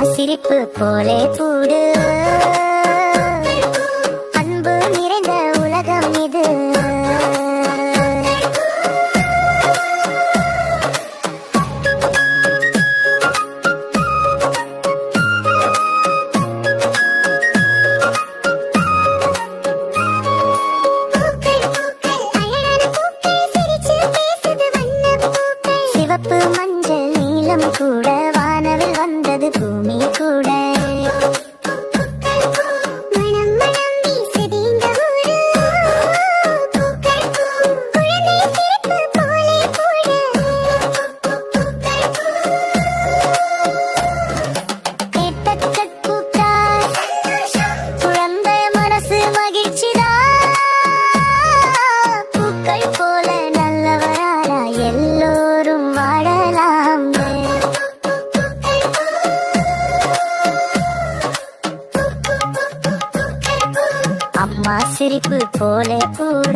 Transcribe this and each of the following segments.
சிரிப்பு போலே கூடு அன்பு நிறைந்த உலகம் இது. சிவப்பு மஞ்சள் நீலம் கூட வானவில் வந்தது பூமி கூட. அம்மா சிரிப்பு போலே கூட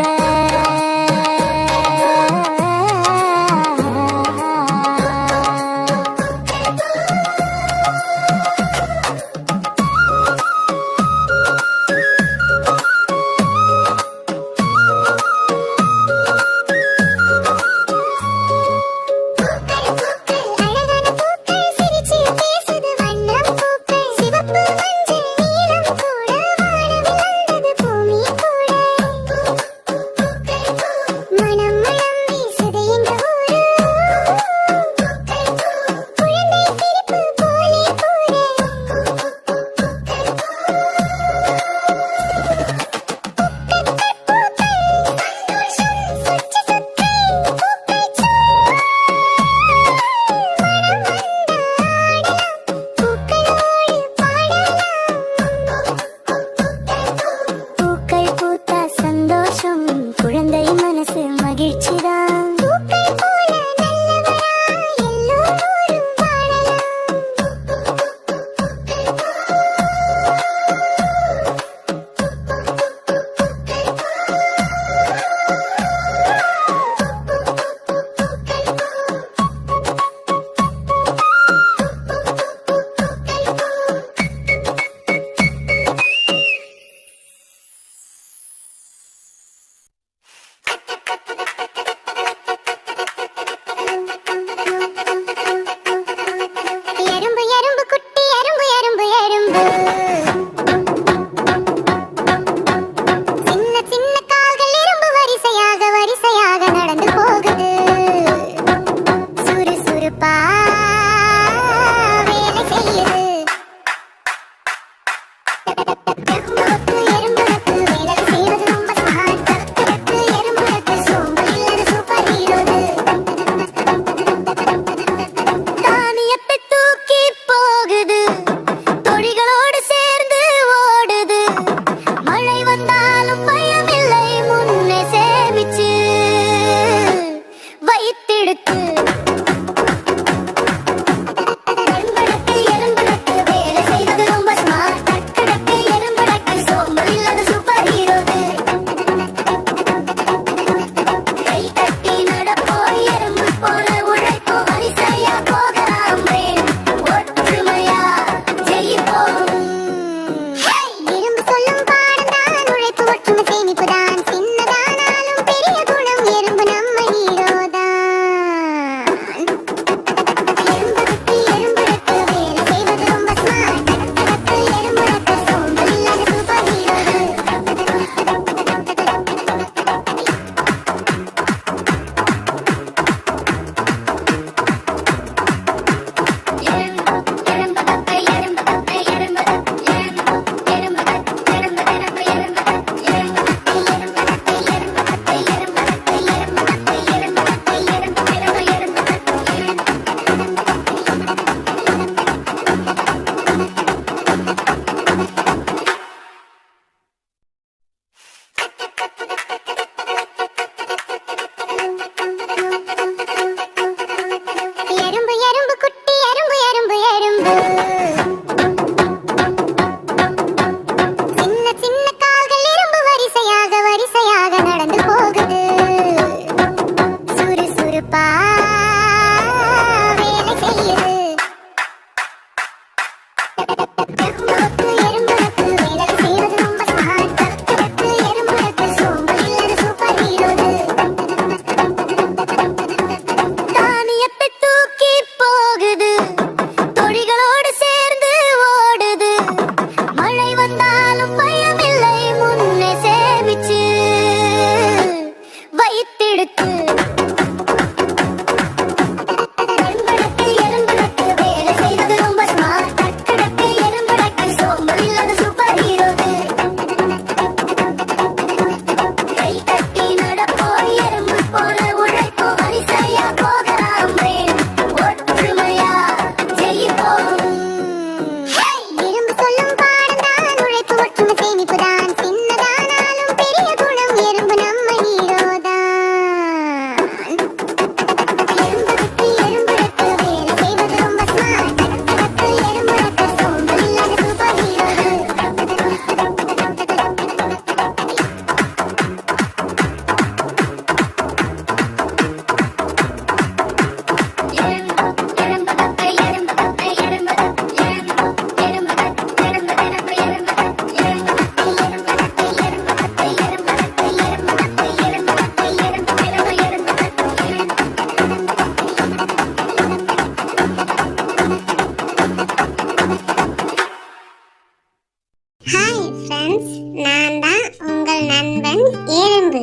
ஹாய் ஃப்ரெண்ட்ஸ், நான் தான் உங்கள் நண்பன் எறும்பு.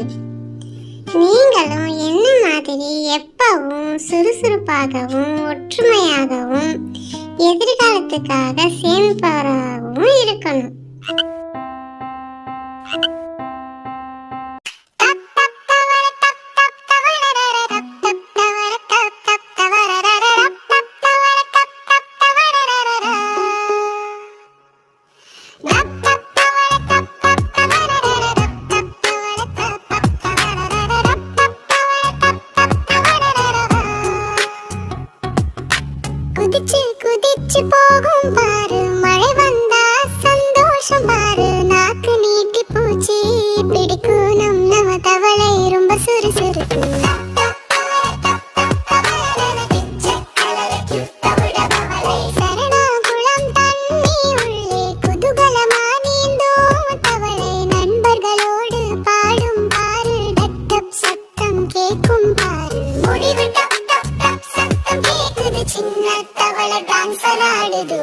நீங்களும் என்ன மாதிரி எப்பவும் சுறுசுறுப்பாகவும் ஒற்றுமையாகவும் எதிர்காலத்துக்காக சேமிப்பவராகவும் இருக்கணும். குதிச்சு குதிச்சு போகும் பாரு, மழை வந்தா சந்தோஷம் பாரு. நாக்கு நீட்டி பூச்சி பிடிக்கும் நம்ம தவளை ரொம்ப சுறுசுறுப்பு. சரணாகுளம் தண்ணி உள்ளே குதூகலமா நீந்தும் தவளை. நண்பர்களோடு பாடும் பாரு, டப் டப் சத்தம் கேட்கும் பாரு. முடிவு டப் டப் டப் சத்தம் கேக்குது, சின்ன தவளை டான்ஸர் ஆடுது.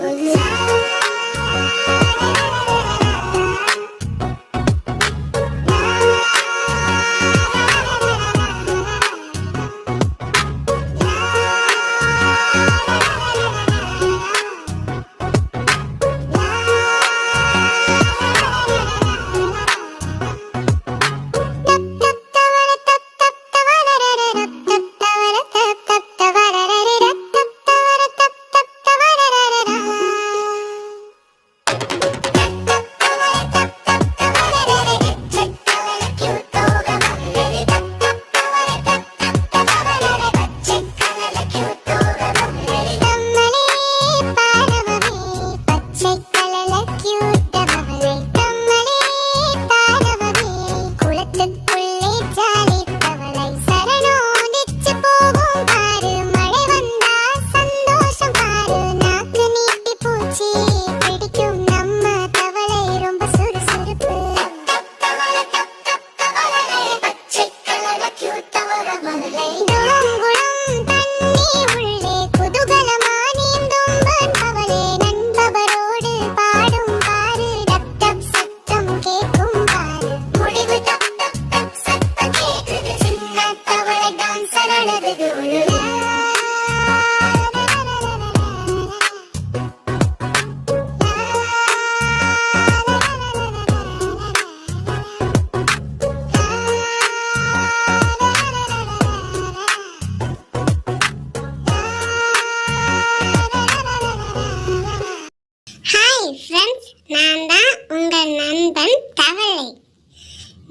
நான் தான் உங்கள் நண்பன் தவளை.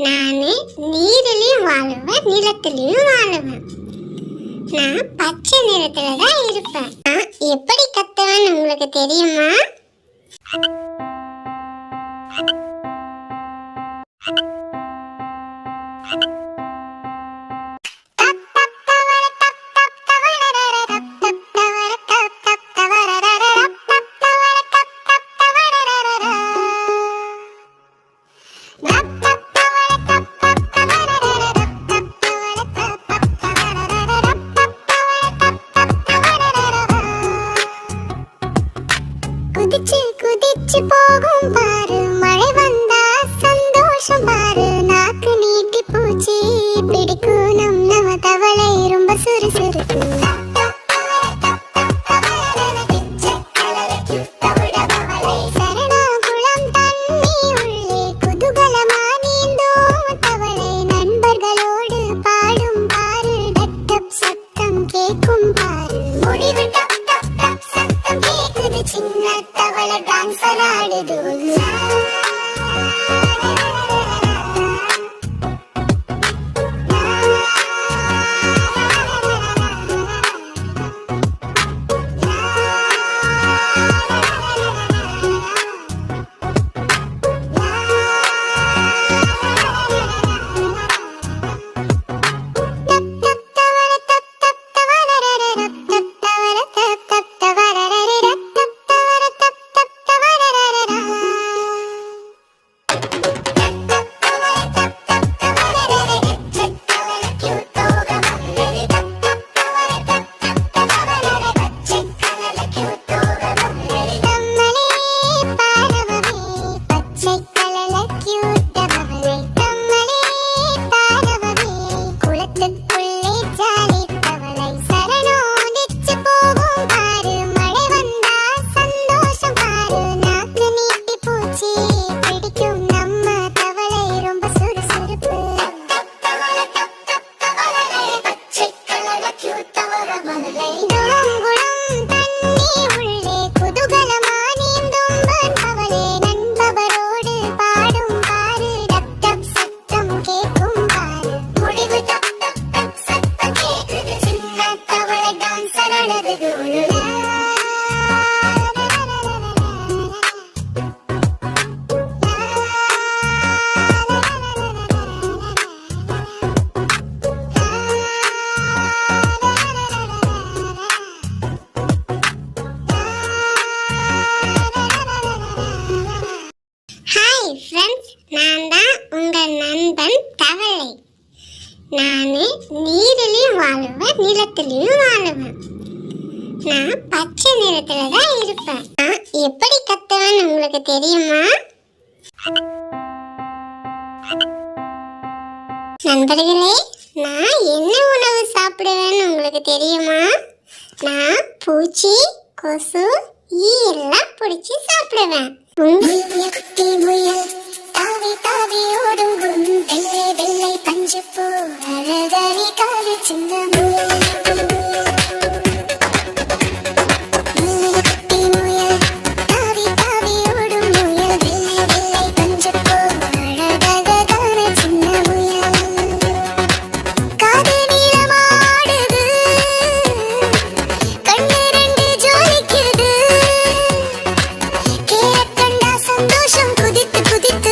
நான் நீரிலையும் வாழுவேன், நிலத்திலையும் வாழுவேன். நான் பச்சை நிறத்துல தான் இருப்பேன். நான் எப்படி கத்துவேன்னு உங்களுக்கு தெரியுமா? குதிச்சு குதிச்சு பச்சை கலல கியூட் அவளை தம்மளே தாரவவே குளத்துக்குள்ளே ஜாலி தவளை சரணோடிச்சு போகும் பாரு மழை வந்தா சந்தோஷம் பாரு நாக்கு நீட்டி பூச்சி பிடிக்கும் நம்ம தவளை ரொம்ப சுறுசுறுப்பு பச்சை கலல கியூட் அவளை குளம் தண்ணி உள்ளே குதூகலமா நீந்தும் தவளை நண்பவரோடு பாடும் பாரு டப் டப் சத்தம் கேட்கும் பாரு முடிவு டப் டப் டப் சத்தம் கேக்குது சின்ன தவளை டான்ஸ் நடக்குது ஹாய் ஃப்ரெண்ட்ஸ், நான் தான் உங்கள் நண்பன் தவளை. நான் நீரிலையும் வாழுவேன், நிலத்திலையும் வாழுவேன். நான் பச்சை நிறத்துல தான் இருப்பேன். நான் எப்படி கத்துவேன்னு உங்களுக்கு தெரியுமா? நண்பர்களே, நான் என்ன உணவு சாப்பிடுவேன்னு உங்களுக்கு தெரியுமா? நான் பூச்சி, கொசு, ஈ எல்லாம் பிடிச்சி சாப்பிடுவேன். முயல் குட்டி முயல் தாவி தாவி ஓடும் வெள்ளை வெள்ளை பஞ்சு போ அழகரி காலு சின்ன முயல் குட்டி முயல் தாவி தாவி ஓடும் முயல் வெள்ளை வெள்ளை பஞ்சு போ அழகர சின்ன முயல் காது நீளமாடுது கண்ணு ரெண்டு ஜோலிக்குது சந்தோஷம் குதித்து குதித்து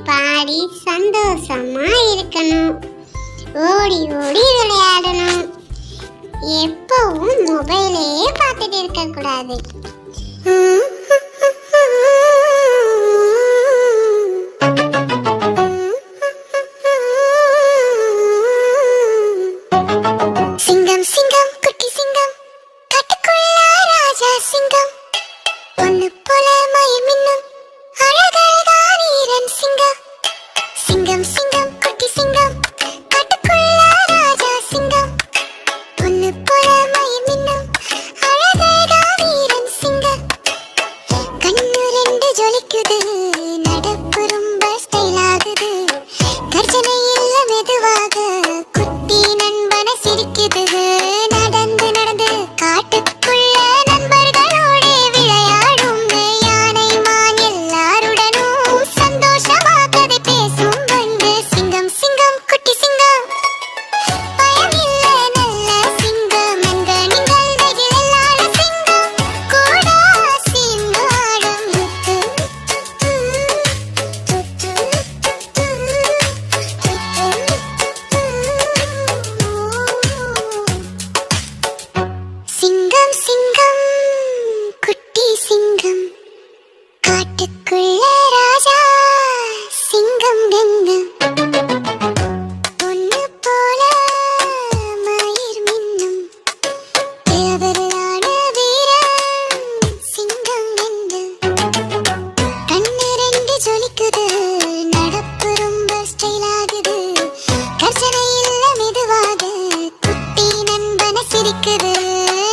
பாடி சந்தோஷமா இருக்கணும். ஓடி ஓடி விளையாடணும். எப்பவும் மொபைலே பார்த்துட்டு இருக்க கூடாது. சிங்கம் சிங்கம் குட்டி சிங்கம் காட்டுக்குள்ள ராஜா சிங்கம் பொண்ணு போல மயில் மின்னும் அழகழகான ஈரன் சிங்கம் சிங்கம் சிங்கம் குட்டி சிங்கம் காட்டுக்குள்ள ராஜா சிங்கம் பொண்ணு போல மயில் மின்னும் அழகழகான ஈரன் சிங்கம் கண்ணு ரெண்டு ஜொலிக்குது நடப்பு ரொம்ப ஸ்டைல் ஆகுது கர்ஜனை இல்ல மெதுவாக குட்டி நண்பன சிரிக்குது நடந்து நடந்து காட்டுக்குள்ள நண்பர்களோட விளையாடும் யானை மான் எல்லாருடனும் சந்தோஷமா கதை பேசும் வந்து சிங்கம் சிங்கம் குட்டி சிங்கம் பயமில்ல நல்ல சிங்கம் எங்க நீங்கள் நெகிழ் எல்லார சிங்கம் கூட சேர்ந்து ஆடும் சிங்கம் சிங்கம் குட்டி சிங்கம் காட்டுக்குள்ள ராஜா சிங்கம் கங்கம் பொண்ணு போல மயிர் மின்னும் தேவர்களான வீரன் சிங்கம் கங்கம் கண்ணு ரெண்டு ஜொலிக்குது நடப்பு ரொம்ப ஸ்டைல் ஆகுது கர்ஜனை இல்ல மெதுவாக குட்டி நண்பன சிரிக்குது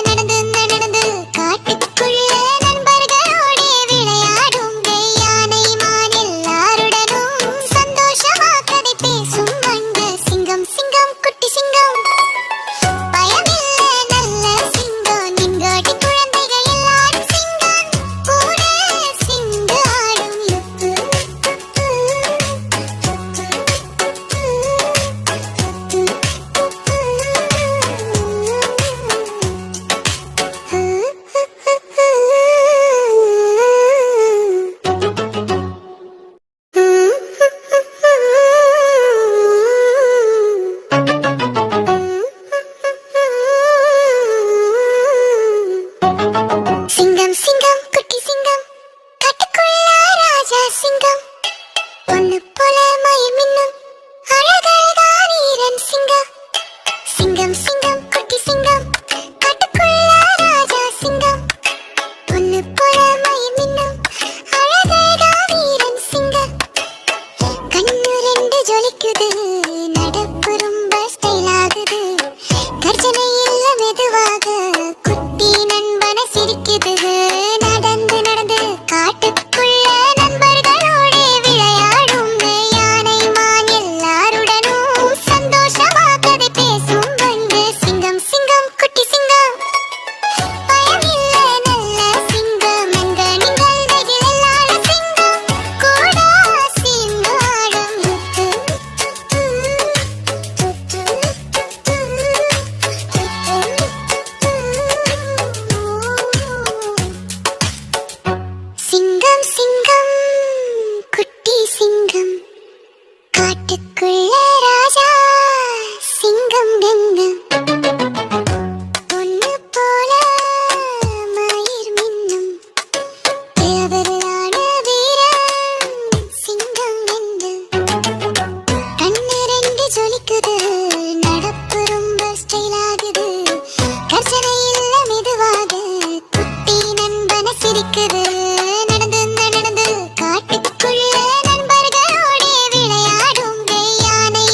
நடந்து நடந்து காட்டுக்குள்ள நண்பர்களோட விளையாடும் யானை மான் எல்லாருடனும் சந்தோஷமா கதை பேசும் வந்து சிங்கம் சிங்கம் குட்டி சிங்கம் பயமில்ல நல்ல சிங்கம் நின்றாடி குழந்தைகள் எல்லாரும் சிங்கம் கூட சிந்து ஆடும் சிங்கம் சிங்கம் குட்டி சிங்கம் காட்டுக்குள்ள ராஜா சிங்கம் பொண்ணு போல மயில் மின்னும் அழகழகான ஈரன் சிங்கம் சிங்கம் சிங்கம் குட்டி சிங்கம் காட்டுக்குள்ள ராஜா சிங்கம் பொண்ணு போல மயில் மின்னும் அழகழகான ஈரன் சிங்கம் கண்ணு ரெண்டு ஜொலிக்குது நடப்பு ரொம்ப ஸ்டைல் ஆகுது கர்ஜனை இல்ல மெதுவாக குட்டி நண்பன சிரிக்குது நடந்து நடந்து காட்டுக்குள்ள நண்பர்களோட விளையாடும் யானை மான் எல்லாருடனும் சந்தோஷமா கதை பேசும் வந்து சிங்கம் சிங்கம் குட்டி சிங்கம் பயமில்ல நல்ல சிங்கம் எங்க நீங்கள் நெகிழ் எல்லார சிங்கம் கூட சேர்ந்து ஆடும் சிங்கம் சிங்கம் குட்டி சிங்கம் காட்டுக்குள்ள ராஜா சிங்கம் கங்கம் பொண்ணு போல மயிர் மின்னும் தேவர்களான வீரன் சிங்கம் கங்கம் கண்ணு ரெண்டு ஜொலிக்குது நடப்பு ரொம்ப ஸ்டைல் ஆகுது கர்ஜனை இல்ல மெதுவாக குட்டி நண்பன சிரிக்குது நடந்து நடந்து காட்டுக்குள்ள நண்பர்களோட விளையாடும் யானை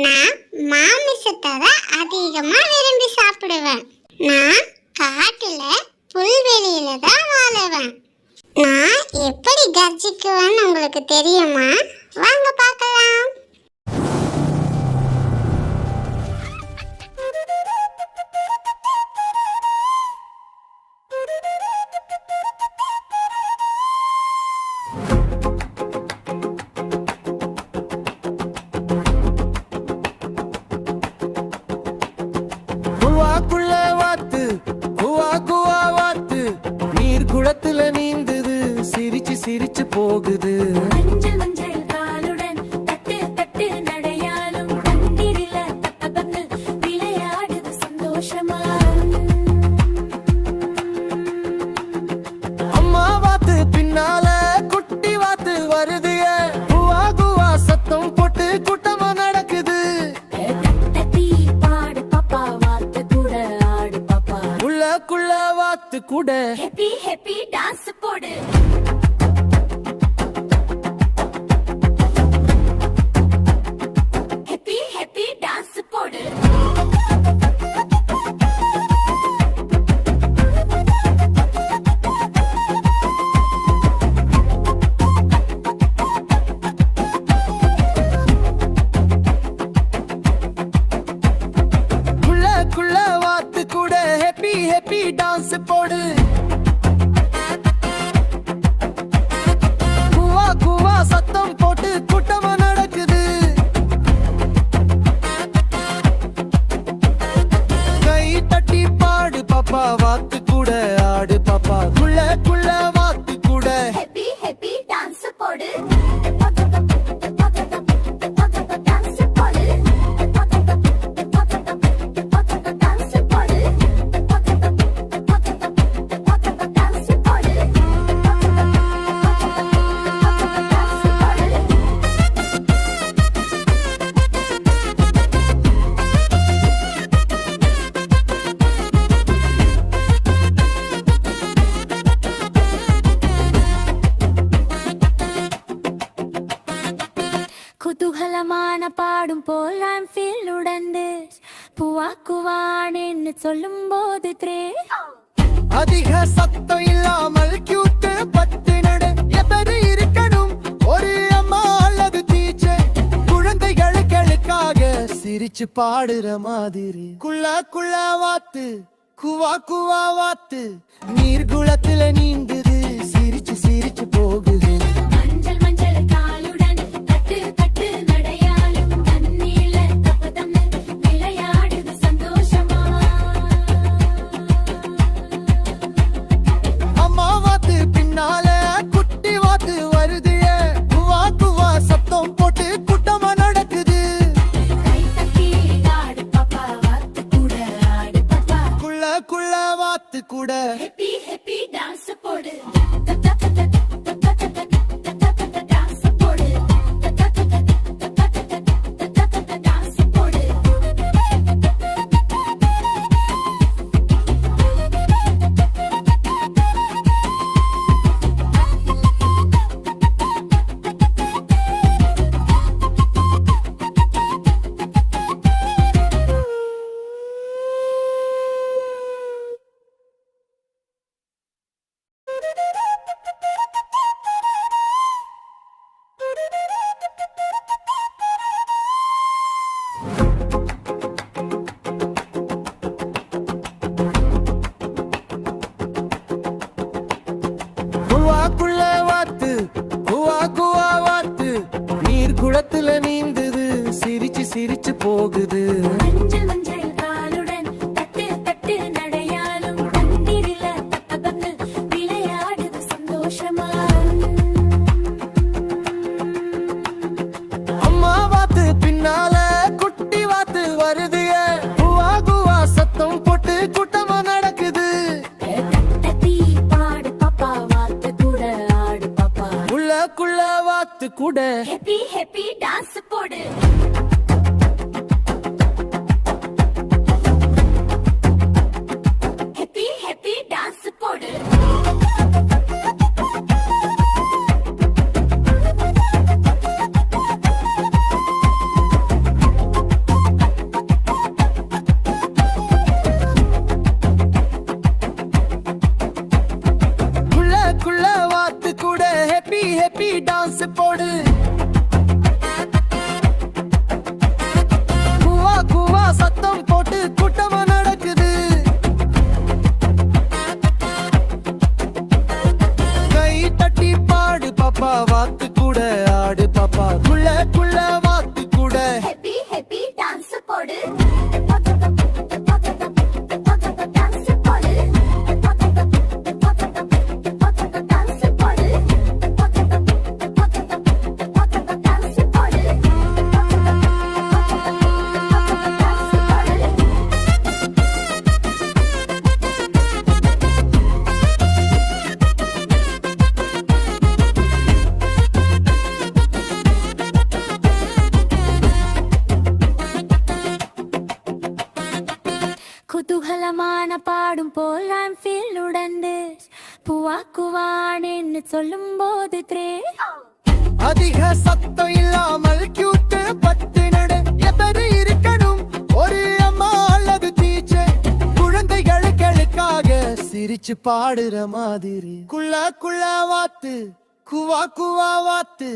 நான் மாமிசத்தை தான் அதிகமா விரும்பி சாப்பிடுவேன். நான் காட்டுல புல்வெளியில தான் வாழுவேன். நான் எப்படி கர்ஜிக்குவேன்னு உங்களுக்கு தெரியுமா? வாங்க பார்க்கலாம். குவாக்குள்ள வாத்து குவா குவா வாத்து நீர் குளத்துல நீந்துது சிரிச்சு சிரிச்சு போகுது. மஞ்சள் மஞ்சள் காலுடன் தட்டு தட்டு நடையாலும் தண்ணீரில தப்பபக்கு விளையாடுது சந்தோஷமா. அம்மா வாத்து பின்னால குட்டி வாத்து வருது. குவா குவா சத்தம் போட்டு கூட்டமா நடக்குது. தட்டி பாடு பாப்பா வாத்து கூட ஆடு பாப்பா. உள்ளக்குள்ள வாத்து கூட ஹேப்பி ஹேப்பி டான்ஸ் போடு. ஹேப்பி ஹேப்பி டான்ஸ் போடு. உள்ளக்குள்ள வாத்து கூட ஹேப்பி ஹேப்பி டான்ஸ் போடு. குவா குவா சத்தம் போட்டு கூட்டமா நடக்குது. கை தட்டி பாடு பாப்பா வாத்து கூட ஆடு பாப்பா. குள்ள வாத்து கூட ஹேப்பி ஹேப்பி டான்ஸ் போடு. டான்ஸ் போடு. டான்ஸ் போடு. டான்ஸ் போடு. குதூகலமான பாடும் போல் I'm feel உடந்து பூவா குவான்னு சொல்லும் போது த்ரே. அதிக சத்தம் இல்லாமல் கியூட்டு பத்து நடு எத்தனை இருக்கணும் ஒரு அம்மா அல்லது டீச்சர். குழந்தைகளுக்காக சிரிச்சு பாடுற மாதிரி. குள்ள வாத்து குவா குவா வாத்து நீர் குளத்துல நீந்துது சிரிச்சு சிரிச்சு போகுது. மஞ்சள் மஞ்சள் காலுடன் தட்டு தட்டு நடையாலும் தண்ணீல தப்பதம்னு விளையாடுது சந்தோஷமா. அம்மா வாத்து பின்னால குட்டி வாத்து வருது. குவா குவா சத்தம் போட்டு கூட்டமா நடக்குது. கை தட்டி ஆடு பாப்பா வாத்து கூட ஆடு பாப்பா. குள்ள வாத்து கூட ஹேப்பி ஹேப்பி டான்ஸ் போடு. டான்ஸ் போடு. டான்ஸ் போடு. குவாக்குள்ள வாத்து குவா குவா வாத்து நீர் குளத்துல நீந்துது சிரிச்சு சிரிச்சு போகுது. மஞ்சள் மஞ்சள் காலுடன் தட்டு தட்டு நடையாலும் தண்ணீரில தப்பபக்கு விளையாடுது சந்தோஷமா. அம்மா வாத்து பின்னால குட்டி வாத்து வருது. குவா குவா சத்தம் போட்டு கூட்டமா நடக்குது. தட்டி பாடு பாப்பா வாத்து கூட ஆடு பாப்பா. உள்ளக்குள்ள வாத்து கூட ஹேப்பி ஹேப்பி டான்ஸ் போடு. ஹேப்பி ஹேப்பி டான்ஸ் போடு. கூட்டமா நடக்குது. கை தட்டி பாடு பாப்பா, வாத்து கூட ஆடு பாப்பா, குள்ள வாத்து கூட ஹெப்பி ஹெப்பி டான்ஸ் போடு குதூகலமான பாடும் போல் I'm feel உடந்து பூவாக்குவானேன்னு சொல்லும் போது த்ரே அதிக சத்தம் இல்லாமல் கியூட்டு பத்து நடு எத்தனை இருக்கணும் ஒரு அம்மா அல்லது டீச்சர். குழந்தைகளுக்காக சிரிச்சு பாடுற மாதிரி குள்ள வாத்து குவா வாத்து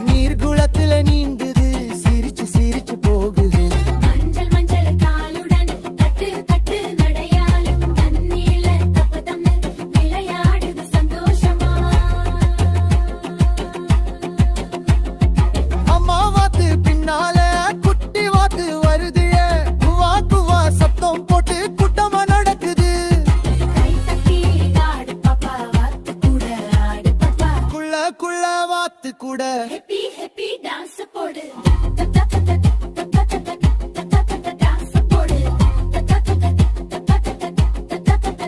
நீர்குளத்துல நீந்துது சிரிச்சு சிரிச்சு போகுது. மஞ்சள் மஞ்சள் காலுடன் தட்டு தட்டு நடையாலும் தண்ணீல தப்பு தம்மு விளையாடுது சந்தோஷமா. அம்மா வாத்து பின்னால குட்டி வாத்து வருது, குவா சத்தம் போட்டு கூட்டமா நடக்குது. கை தட்டி ஆடு பாப்பா, வாத்து கூட ஆடு பாப்பா, குள்ள வாத்து கூட ஹெப்பி ஹெப்பி டான்ஸ் போடு டான்ஸ் போடு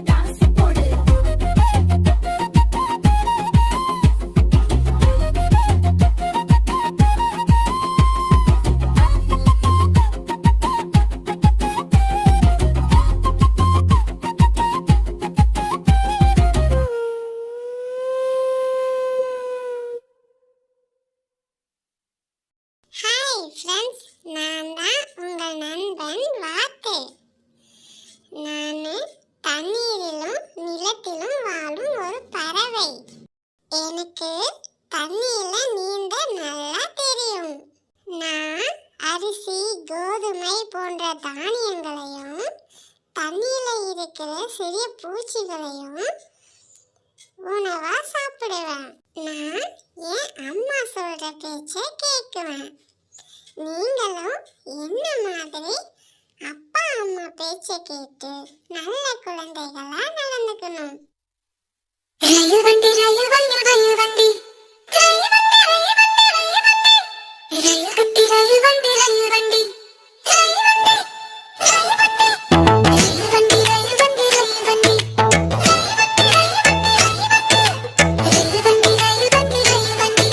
டான்ஸ் போடு. ஹாய் ஃப்ரெண்ட்ஸ், நான் தான் உங்கள் நண்பன் வாத்து. நான் தண்ணீரிலும் நிலத்திலும் வாழும் ஒரு பறவை. எனக்கு தண்ணியில நீந்த நல்லா தெரியும். நான் அரிசி, கோதுமை போன்ற தானியங்களையும் தண்ணியில இருக்கிற சிறிய பூச்சிகளையும் உணவா சாப்பிடுவேன். நான் என் அம்மா சொல்ற பேச்சை கேட்குவேன். நீங்களும் என்ன மாதிரி அப்பா அம்மா பேச்சை கேட்டு நல்ல குழந்தைகளா நடந்துக்கணும். ரயில் வண்டி ரயில் வண்டி ரயில் வண்டி ரயில் வண்டி ரயில் வண்டி ரயில் வண்டி ரயில் கட்டி ரயில் வண்டி ரயில் வண்டி ரயில் வண்டி ரயில் வண்டி ரயில் வண்டி ரயில் வண்டி ரயில் வண்டி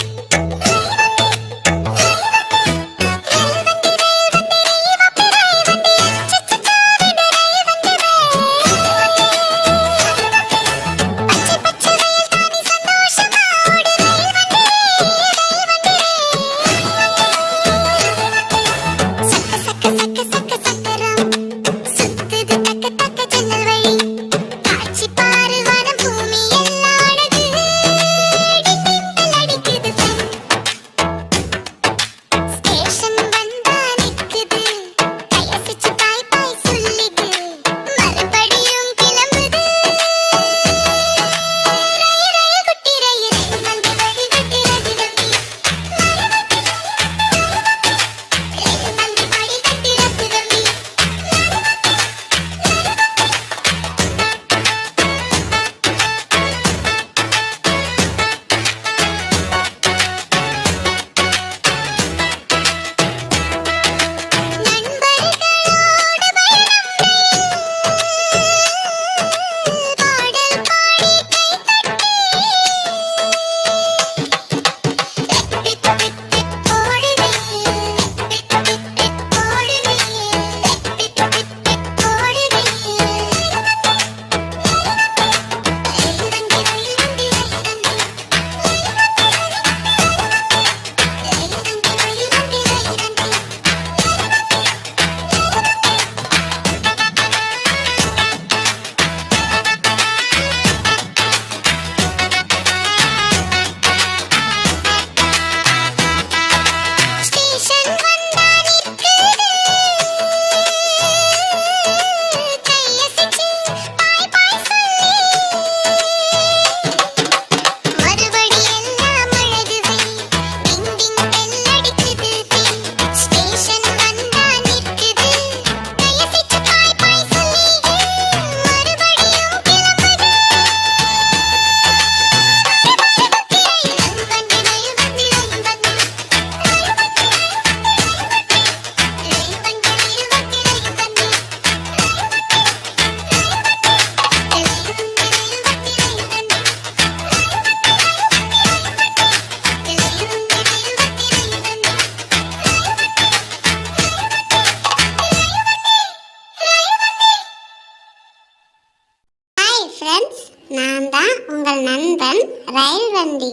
உங்கள் நண்பன் ரயில் வண்டி.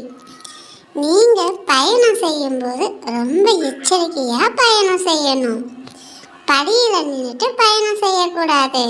நீங்க பயணம் செய்யும்போது ரொம்ப எச்சரிக்கையா பயணம் செய்யணும். படியில நின்றுட்டு பயணம் செய்யக்கூடாது.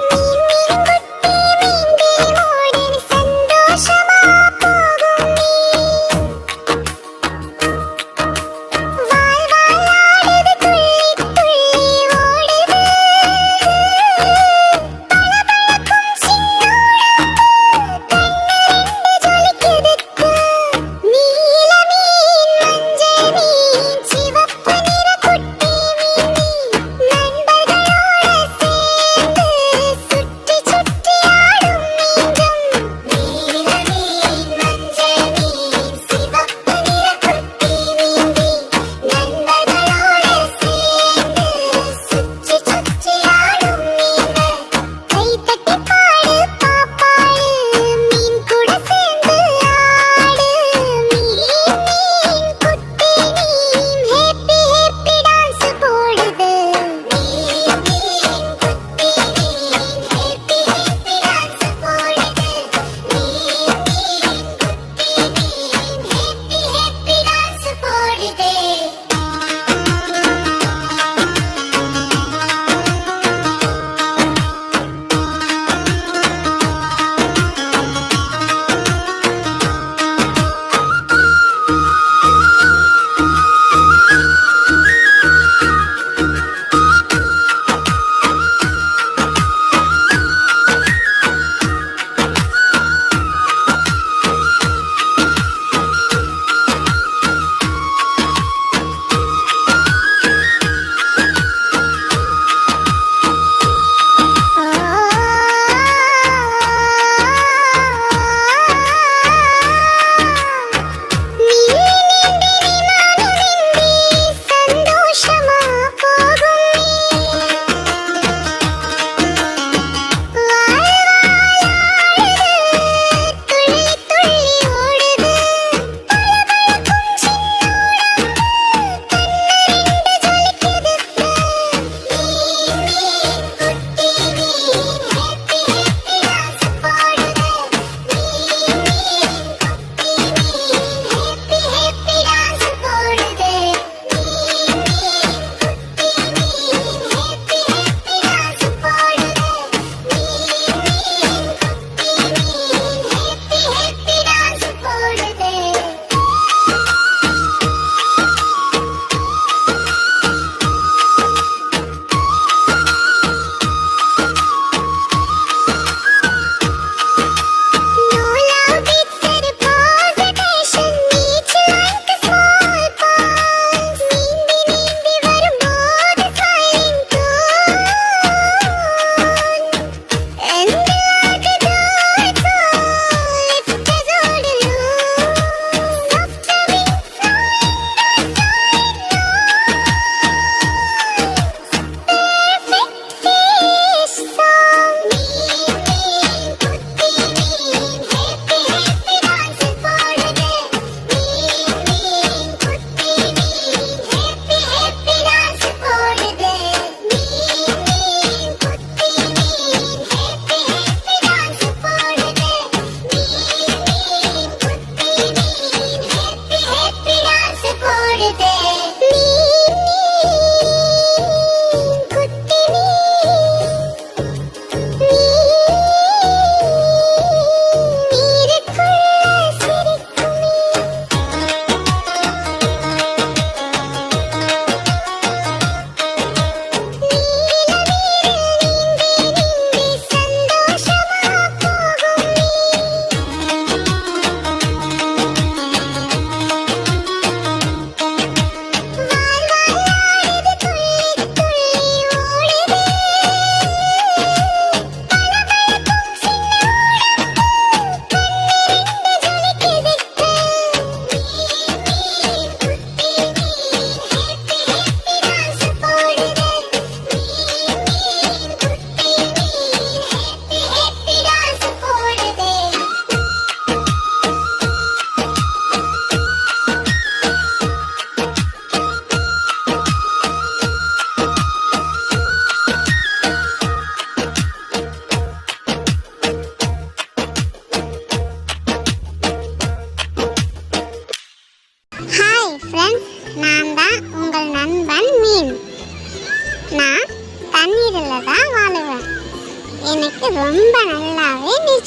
மீன் மீன் குட்டி மீன்கள் ஓடி சந்தோஷமா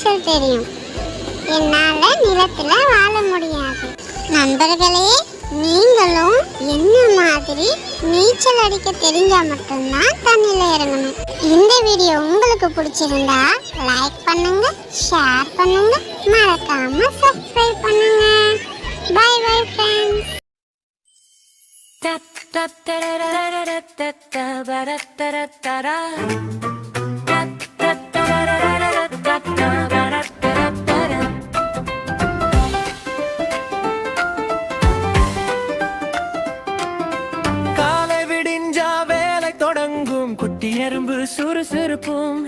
நீச்சல் தெரியும். என்னால நிலத்துல வாழ முடியாது. நண்பர்களே, நீங்களும் என்ன மாதிரி நீச்சல் அடிக்க தெரிஞ்சா மட்டும்தான் தண்ணியில இறங்கணும். இந்த வீடியோ உங்களுக்கு பிடிச்சிருந்தா லைக் பண்ணுங்க, ஷேர் பண்ணுங்க, மறக்காம சப்ஸ்கிரைப் பண்ணுங்க. Bye bye friends. காலை விடிஞ்சா வேலை தொடங்கும், குட்டி எறும்பு சுறுசுறுப்பும்,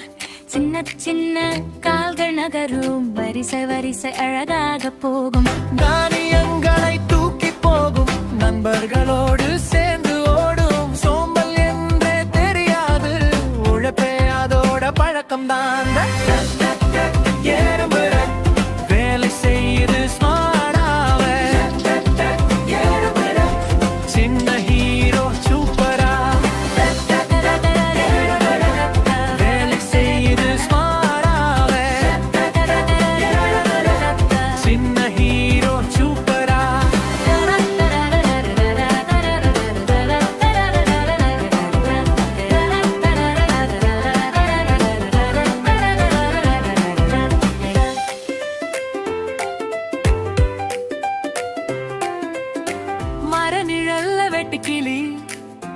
சின்ன சின்ன கால்கள் நகரும், வரிசை வரிசை அழகாக போகும். தானியங்களை தூக்கி போகும், நண்பர்களோடு சேர்ந்து ஓடும். சோம்பல் என்றே தெரியாது, உழைப்பே அதோட பழக்கம்தான். எறும்பு வேலை செய்யுது ஸ்மார்ட்டாவே. சின்ன ஹீரோ சூப்பரா வேலை செய்யுது ஸ்மார்ட்டாவே. சின்ன ஹீரோ சூப்பரா. மரநிழல்ல வெட்டுக்கிளி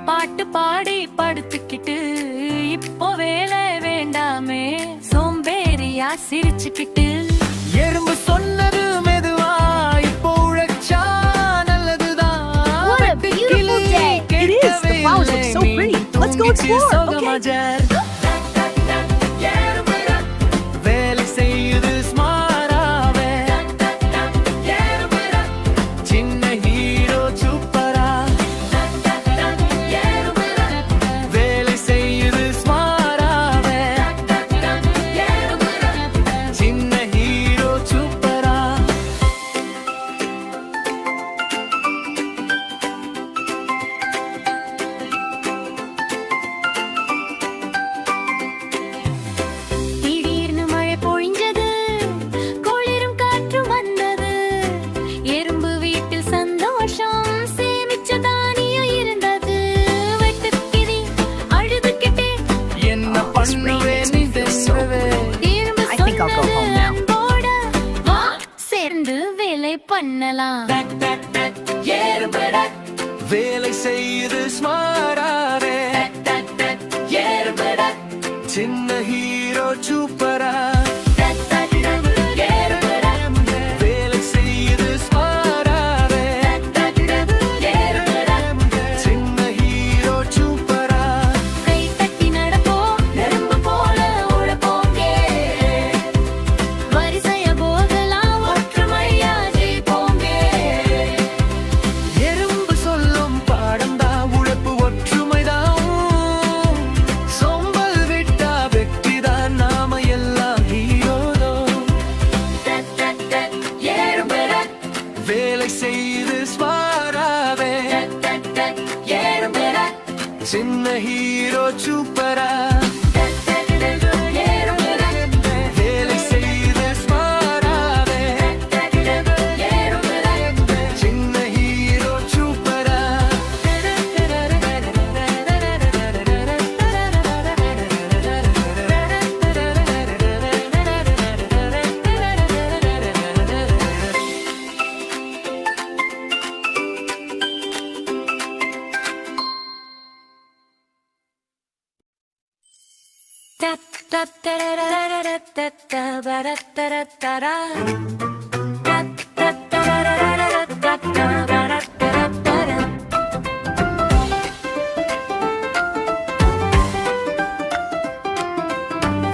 பாட்டு பாடி படுத்துக்கிட்டு, இப்போ வேலை வேண்டாமே சோம்பேறியா சிரிச்சுக்கிட்டு. எறும்பு சொன்னது மெதுவா, இப்போ உழைச்சா நல்லதுதான். What a beautiful day. It is. The flowers look so pretty. Let's go explore, okay? வேலை செய்யுது ஸ்மார்ட்டாவே. சின்ன ஹீரோ சூப்பரா வேலை செய்யுது ஸ்மார்ட்டாவே. சின்ன ஹீரோ சூப்பரா. திடீர்னு மழை பொழிஞ்சது, குளிரும் காற்றும் வந்தது. எறும்பு வீட்டில் சந்தோஷம், சேமிச்ச தானியம் இருந்தது. வெட்டுக்கிளி அழுதுகிட்டே என்ன பண்ணுவேன் நீ தெரியவே. எறும்பு I think I'll go home now. போட வா சேர்ந்து வேலை பண்ணலாம். வேலை செய்யுது ஸ்மார்ட்டாவே. சின்ன ஹீரோ சூப்பரா வேலை செய்யுது ஸ்மார்ட்டாவே. சின்ன ஹீரோ சூப்பரா. கை தட்டி நடப்போம், நெருப்பு போல உழைப்போங்கே. வரிசைய போகலாம், ஒற்றுமையா ஜெயிப்போங்கே. எறும்பு சொல்லும் பாடம்தான் உழைப்பு ஒற்றுமைதான். சோம்பல் விட்டா வெற்றிதான், நாம எல்லாம் ஹீரோதோ. வேலை செய்து ஸ்மார்ட்டாவே. சின்ன ஹீரோ சூப்பரா வேலை செய்து ஸ்மார்ட்டாவே. சின்ன ஹீரோ சூப்பரா.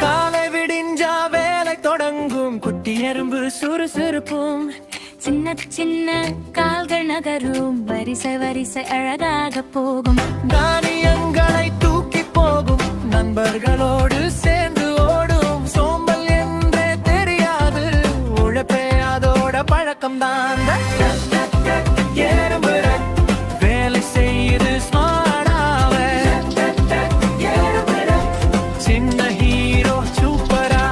காலை விடிஞ்சா வேலை தொடங்கும், குட்டி எறும்பு சுறுசுறுப்பும், சின்ன சின்ன கால்கள் நகரும், வரிசை வரிசை அழகாக போகும். தானியங்களை தூக்கி போகும், நண்பர்களோடு சேர்ந்து ஓடும். சோம்பல் என்றே தெரியாது, உழைப்பே அதோட பழக்கம்தான். எறும்பு வேலை செய்யுது ஸ்மார்ட்டாவே. சின்ன ஹீரோ சூப்பரா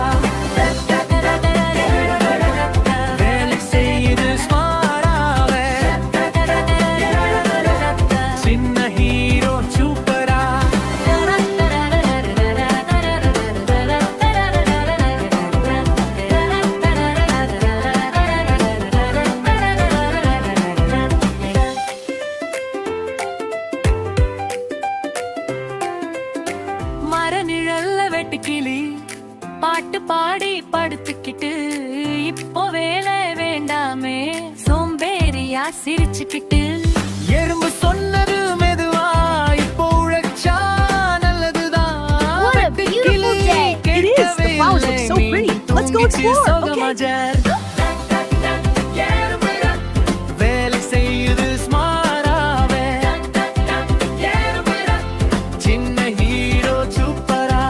படுத்துக்கிட்டு இப்போ வேலை வேண்டாமே சோம்பேறியா சிரிச்சுக்கிட்டு எறும்பு சொன்னது மெதுவா இப்போ உழைச்சா நல்லதுதான் What a beautiful day. It is. The flowers look so pretty. Let's go explore. Okay. வேலை செய்யுது ஸ்மாராவே சின்ன ஹீரோ சூப்பரா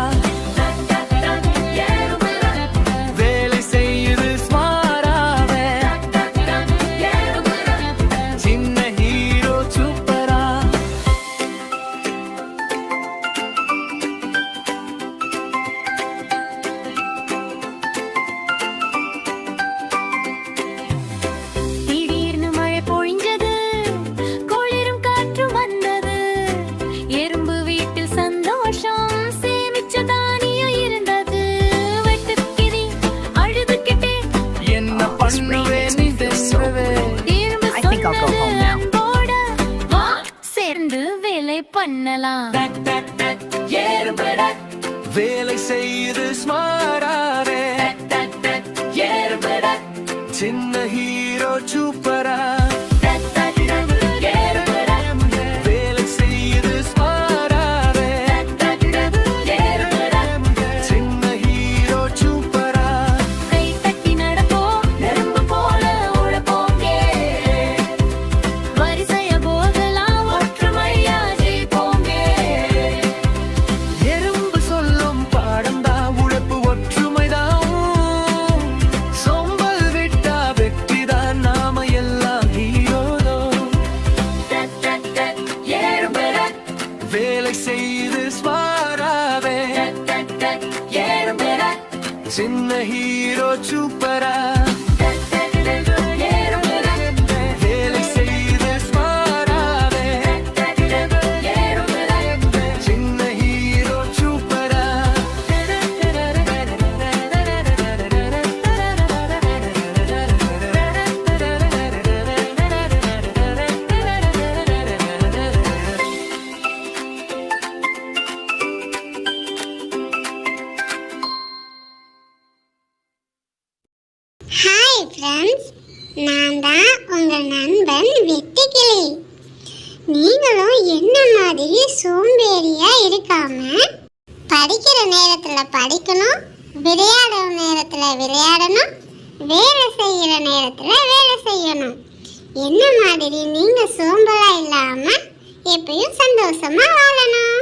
வேலை செய்யுது ஸ்மாராவே சின்ன ஹீரோ சூப்பரா திடீர்னு மழை பொழிஞ்சது குளிரும் காற்றும் வந்தது எறும்பு வீட்டில் சந்தோஷம் சேமிச்ச தானியம் இருந்தது வெட்டுக்கிளி அழுதுகிட்டே என்ன பண்ணுவேன் நீ தென்றவே எறும்பு I think I'll go home now. போட வா சேர்ந்து வேலை பண்ணலாம் வேலை செய்யுது ஸ்மாராவே சின்ன ஹீரோ சூப்பரா வேலை செய்யுது ஸ்மாராவே சின்ன ஹீரோ சூப்பரா கை தட்டி நடப்போம் நெருப்பு போல உழைப்போங்கே வரிசைய போகலாம் ஒற்றுமையா ஜெயிப்போங்கே எறும்பு சொல்லும் பாடம்தான் உழைப்பு ஒற்றுமைதான் சோம்பல் விட்டா வெற்றிதான் நாம எல்லாம் ஹீரோதோ வேலை செய்து ஸ்மாராவே சின்ன ஹீரோ சூப்பரா வேலை செய்து ஸ்மாராவே சின்ன ஹீரோ சூப்பரா ஹாய் ஃப்ரெண்ட்ஸ், நான் தான் உங்கள் நண்பன் வெட்டுக்கிளி. நீங்களும் என்ன மாதிரி சோம்பேறியா இருக்காம படிக்கிற நேரத்தில் படிக்கணும், விளையாடுற நேரத்தில் விளையாடணும், வேலை செய்கிற நேரத்தில் வேலை செய்யணும். என்ன மாதிரி நீங்கள் சோம்பலா இல்லாமல் எப்பயும் சந்தோஷமா வாழணும்.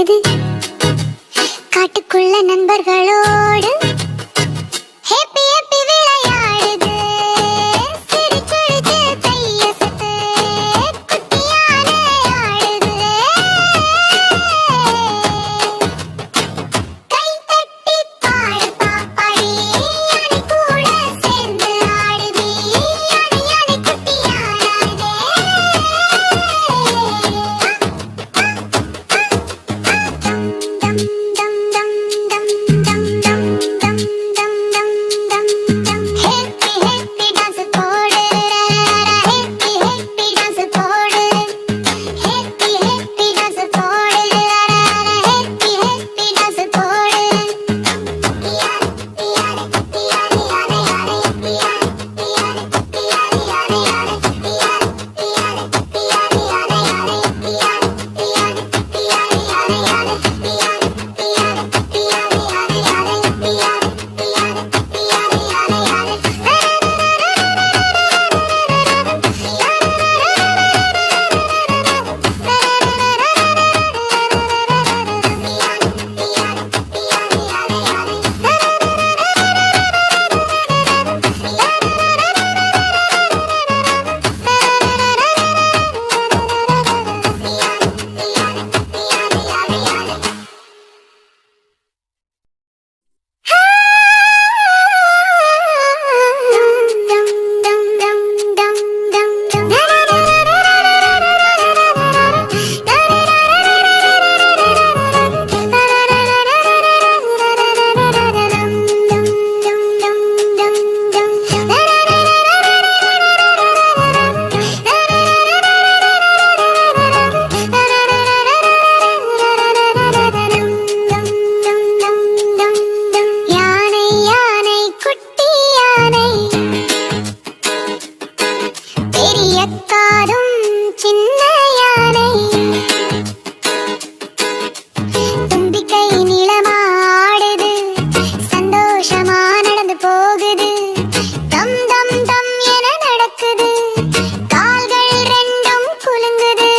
தெளிக்குது காட்டுக்குள்ள நண்பர்களோடு ஹேப்பி ஹேப்பி விளையாடுது சிரிச்செழுது கையசத்து குட்டியான ஆடுது கை தட்டி பாடு பாப்பாடி யானை கூட சேர்ந்து ஆடுது யானை யானை குட்டியான ஆடுது யானை யானை குட்டி யானை பெரிய காரும் சின்ன யானை தும்பிக்கை நிலமாடுது சந்தோஷமா நடந்து போகுது தம் தம் தம் என நடக்குது கால்கள் ரெண்டும் குலுங்குது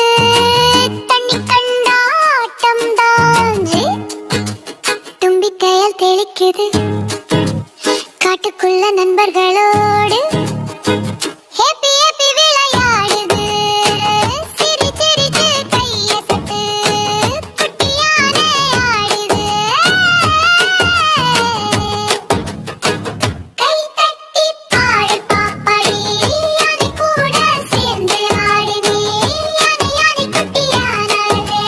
தண்ணி கண்டாட்டம் தான் தும்பிக்கையால் தெளிக்குது காட்டுக்குள்ள நண்பர்களோடு ஹேப்பி ஹேப்பி விளையாடுது சிரிச்சிரிச்சு கையசத்து குட்டியான ஆடுது கை தட்டி பாடு பாப்பாடி யானை கூட சேர்ந்து ஆடுது யானை யானை குட்டியான ஆடுது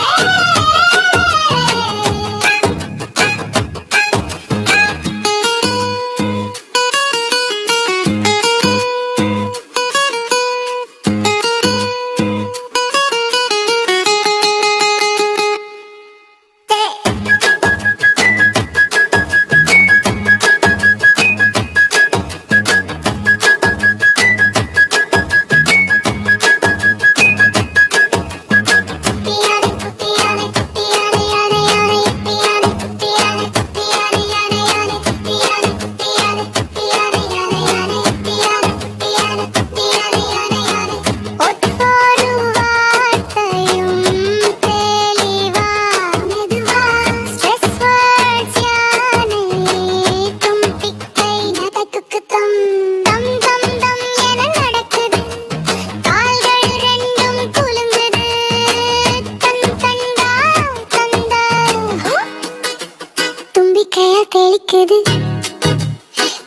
தெளிக்குது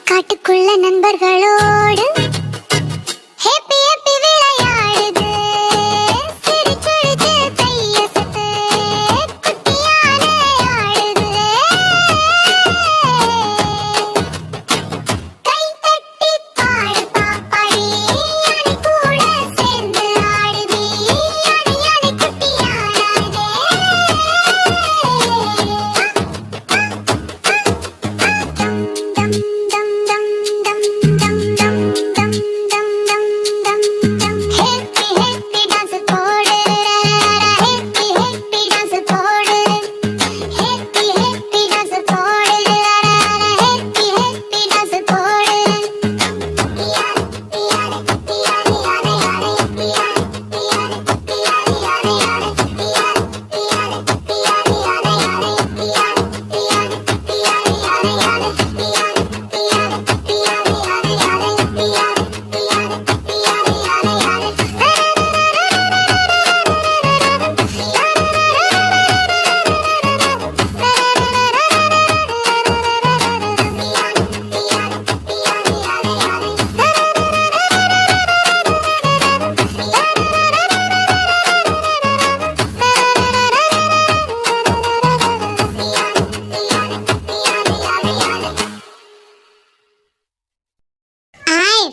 காட்டுக்குள்ள நண்பர்களோடு ஹேப்பி ஹேப்பி விளையாடுது சிரிச்செழுது கையசத்து குட்டியான ஆடுது கை தட்டி பாடு பாப்பாடி யானை கூட சேர்ந்து ஆடுது யானை யானை குட்டியான ஆடுது dum dum dum dum dum dum dum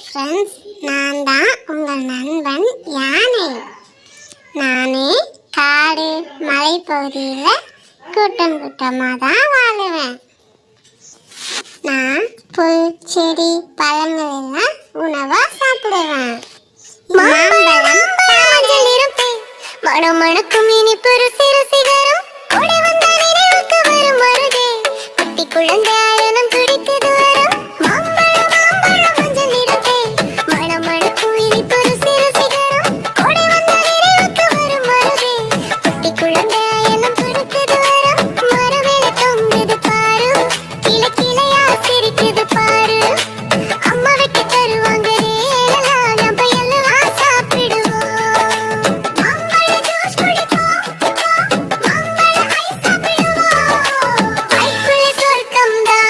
friends, நான் தான் உங்கள் நண்பன் யானை. நானே காடு மலைப்பகுதியில் கூட்டம் கூட்டமாக தான் வாழுவேன். நான் புல் செடி பழங்கள் எல்லாம் உணவா சாப்பிடுவேன். மாம்பழம் மஞ்சள் இருப்பேன், மணமணக்கும் இனிப்பு ருசி ருசிகரம் ஓடி வந்த நினைவுக்கு வரும் வருகே குட்டி குழந்தை அயனம் துடிக்குது வரும். மாம்பழம் மாம்பழம் மஞ்சள் இருப்பேன், மணமணக்கும் இனிப்பு ருசி ருசிகரம் ஓடி வந்த நினைவுக்கு வரும் வருகே குட்டி குழந்தை அயனம் துடிக்குது வரும். மரவேல தொங்குது பாரு, கிளை கிளையா சிரிக்குது பாரு. அம்மா வெட்டி தருவாங்க ரேலெல்லாம், நம்ம எல்லாம் சாப்பிடுவோம். மாம்பழ ஜூஸ் குடிப்போம், மாம்பழ ஐஸ் சாப்பிடுவோம். ஐக்குள்ள சொர்க்கம் தான்.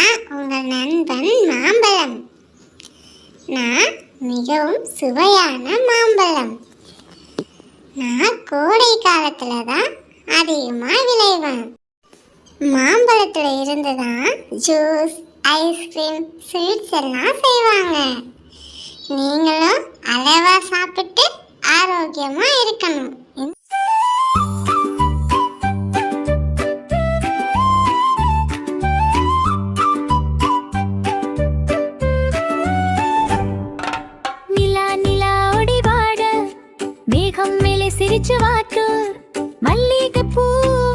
நான் உங்கள் நண்பன் மாம்பழம். நான் மிகவும் சுவையான மாம்பழம். நான் கோடை காலத்துல தான் அதிகமா விளைவேன். மாம்பழத்துல இருந்து தான் ஜூஸ், ஐஸ்கிரீம், ஸ்வீட்ஸ் எல்லாம் செய்வாங்க. நீங்களும் அளவா சாப்பிட்டு ஆரோக்கியமா இருக்கணும். நிலா நிலா ஓடி வாட மேகம் மேலே சிரிச்சு வாட்டு மல்லிகை பூ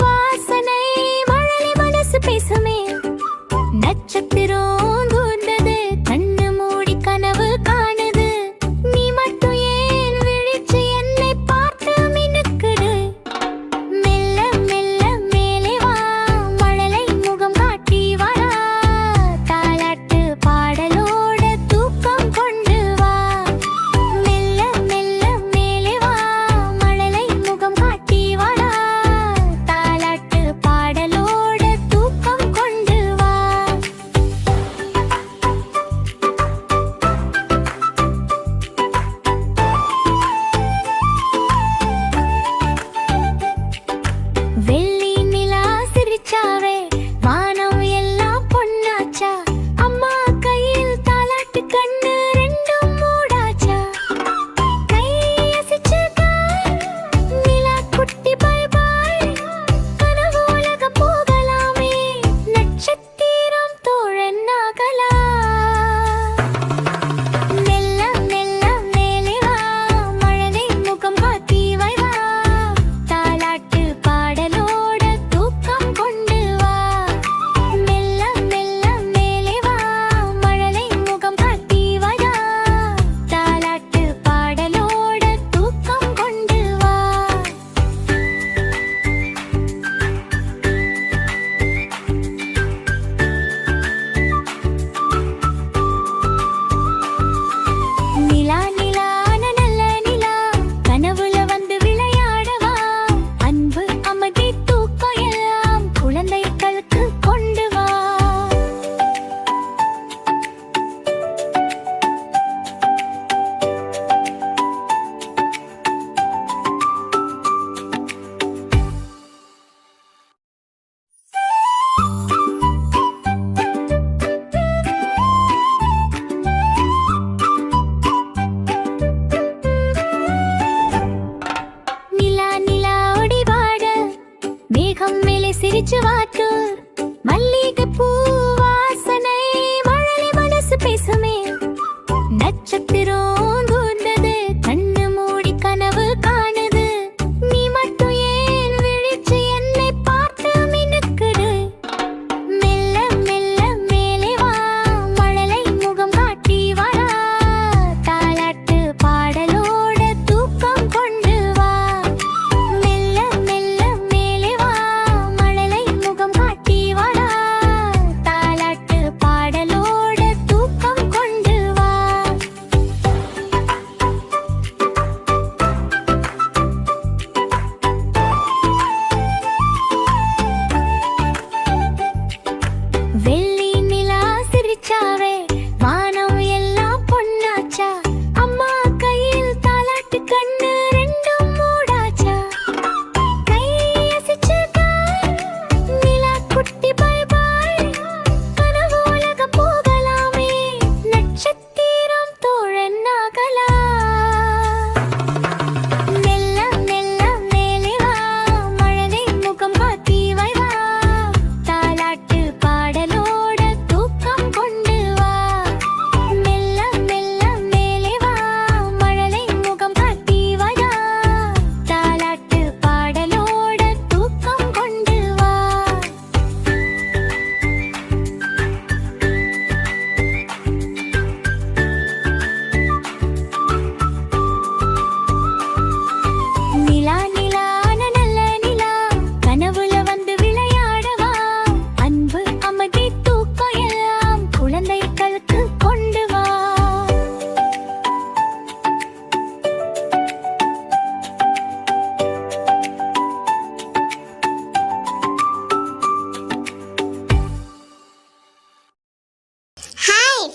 வாசனை மழலை மனசு பேசுமே நட்சத்திரம் கூர்ந்தது கண்ணு மூடி கனவு காணுது நீ மட்டும் ஏன் விழிச்சு என்னை பார்த்து மினுக்குது மெல்ல மெல்ல மேலே வா மழலை முகம் காட்டி வரா தாலாட்டு பாடலோட தூக்கம் கொண்டு வா மெல்ல மெல்ல மேலே வா மழலை முகம் காட்டி வரா தாலாட்டு பாடலோட தூக்கம் கொண்டு வா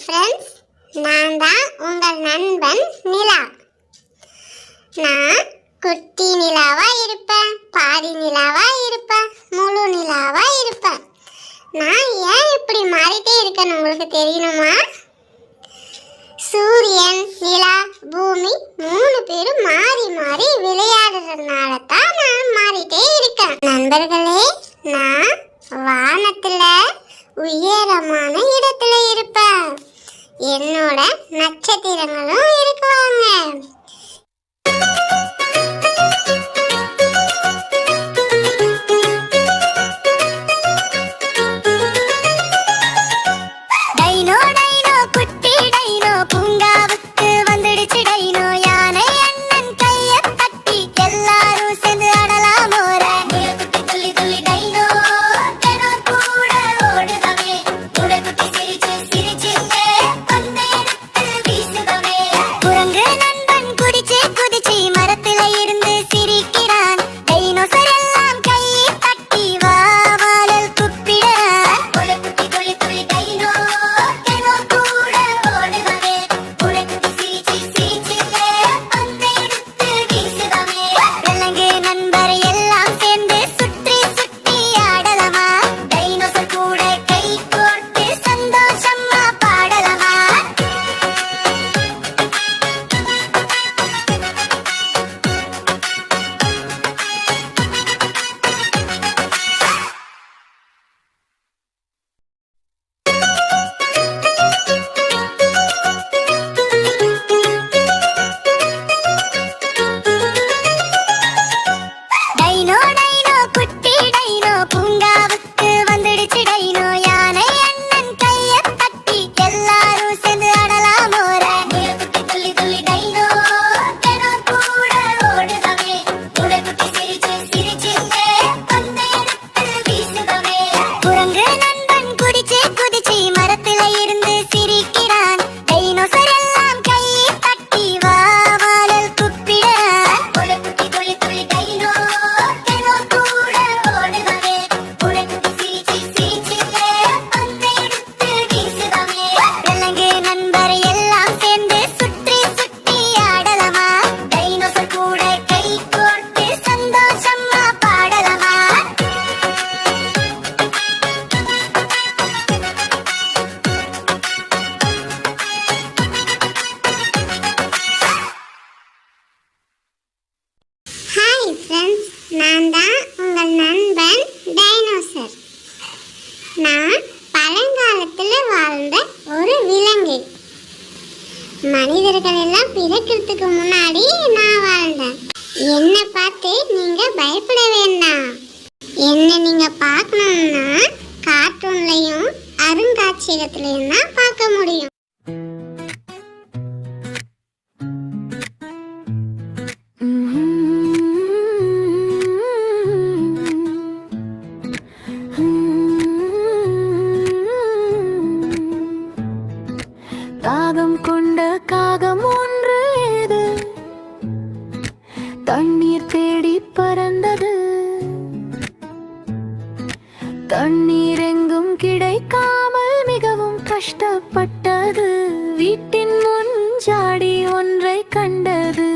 ஃப்ரெண்ட்ஸ், நான் தான் உங்கள் நண்பன் நிலா. நான் குட்டி நிலாவா இருப்பேன், பாதி நிலாவா இருப்பேன், முழு நிலாவா இருப்பேன். நான் ஏன் இப்படி மாறிட்டே இருக்கேன்னு உங்களுக்கு தெரியணுமா? சூரியன், நிலா, பூமி 3 பேரும் மாறி மாறி விளையாடுறதுனால தான் நான் மாறிட்டே இருக்கேன். நண்பர்களே, நான் வானத்துல உயரமான இடத்துல இருப்பேன். என்னோட நட்சத்திரங்களும் இருக்குவாங்க. நான் தான் உங்கள் நண்பன் டைனோசர். நான் பழங்காலத்தில் வாழ்ந்த ஒரு விலங்கு. மனிதர்கள் எல்லாம் பிறக்கிறதுக்கு முன்னாடி நான் வாழ்ந்தேன். என்னை பார்த்து நீங்க பயப்பட வேண்டாம். என்ன நீங்க பார்க்கணும்னா கார்ட்டூன்லையும் அருங்காட்சியகத்திலையும் தான் பார்க்க முடியும். தாகம் கொண்ட காகம் ஒன்று ஏது தண்ணீர் தேடி பறந்தது. தண்ணீர் எங்கும் கிடைக்காமல் மிகவும் கஷ்டப்பட்டது. வீட்டின் முன் ஜாடி ஒன்றை கண்டது.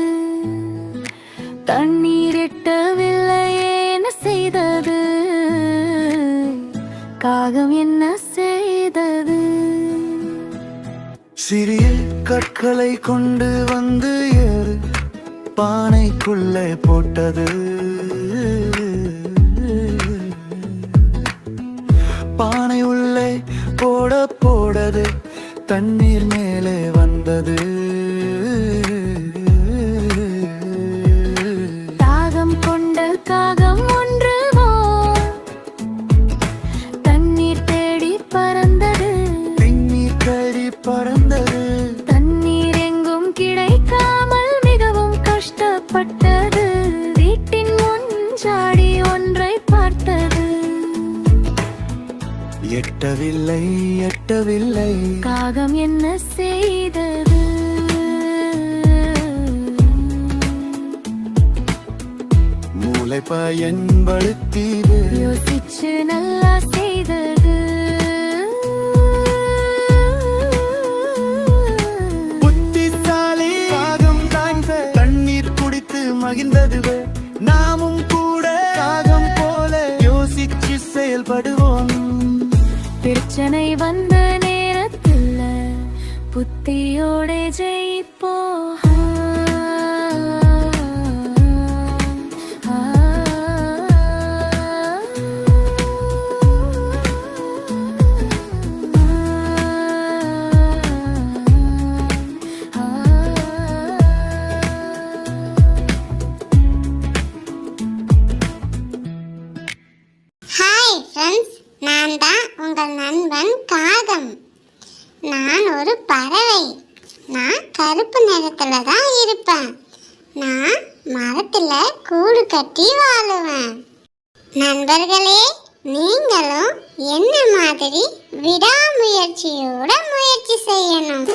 தண்ணீர் எட்டவில்லையே, என்ன செய்தது? காகம் என்ன செய்தது? சிறிய கற்களை கொண்டு வந்து ஏறு பானைக்குள்ளே போட்டது. பானை உள்ளே போட போடது தண்ணீர் மேலே வந்தது. தாகம் கொண்ட காகம் ஒன்று தண்ணீர் தேடி பறந்தது. தண்ணீர் தேடி பறந்தது. தண்ணீர் எங்கும் கிடைக்காமல் மிகவும் கஷ்டப்பட்டது. வீட்டின் முன் ஜாடி ஒன்றை பார்த்தது. எட்டவில்லை எட்டவில்லை, காகம் என்ன செய்தது? மூளை பயன்படுத்தியது. யோசிச்சு நல்லா செய்தது. வந்த நேரத்துல புத்தியோட ஜெயிப்போ ஹாய் ஃப்ரெண்ட்ஸ், நான் தான் உங்கள் நண்பன் காகம். நான் ஒரு பறவை. நான் கருப்பு நிறத்துல தான் இருப்பேன். நான் மரத்துல கூடு கட்டி வாழுவேன். நண்பர்களே, நீங்களும் என்ன மாதிரி விடாமுயற்சியோட முயற்சி செய்யணும்.